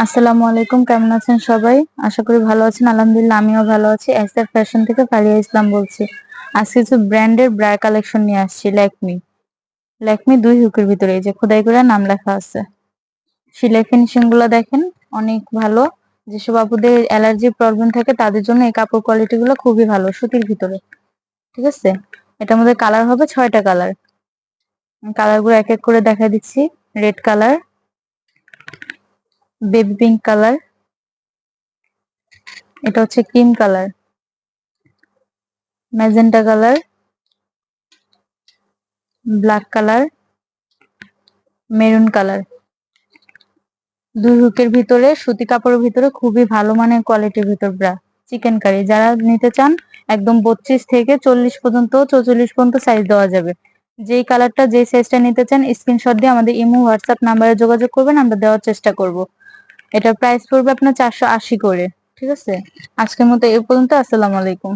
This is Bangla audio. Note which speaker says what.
Speaker 1: আসসালামু আলাইকুম, কেমন আছেন সবাই? আশা করি ভালো আছেন। আলহামদুলিল্লাহ আমিও ভালো আছি। এসআর ফ্যাশন থেকে ফারিয়া ইসলাম বলছি। আজকে কিছু ব্র্যান্ডের ব্রা কালেকশন নিয়ে আসছি। ল্যাকমি 2 হুকের ভিতরে এই যে খোদাই করে নাম লেখা আছে। সেলাই ফিনিশিং গুলো দেখেন, অনেক ভালো। যেসব আপুদের অ্যালার্জি প্রবলেম থাকে তাদের জন্য এই কাপড় কোয়ালিটি গুলো খুবই ভালো, সুতির ভিতরে। ঠিক আছে, এটার মধ্যে কালার হবে 6টা কালার। কালার গুলো এক এক করে দেখা দিচ্ছি। Red colour, baby pink colour, এটা হচ্ছে cream colour, magenta colour, black colour, maroon colour. 2 হুকের ভিতরে সুতি কাপড়ের ভিতরে খুবই ভালো মানের কোয়ালিটির ভিতর ব্রা। চিকেন কারি যারা নিতে চান, একদম 32 থেকে 40 পর্যন্ত, 44 পর্যন্ত সাইজ দেওয়া যাবে। যেই কালারটা যেই সাইজটা নিতে চান স্ক্রিনশট দিয়ে আমাদের ইমো হোয়াটসঅ্যাপ নাম্বারে যোগাযোগ করবেন, আমরা দেওয়ার চেষ্টা করব। এটার প্রাইস পড়বে আপনার 480 করে। ঠিক আছে, আজকের মতো এই পর্যন্ত। আসসালামু আলাইকুম।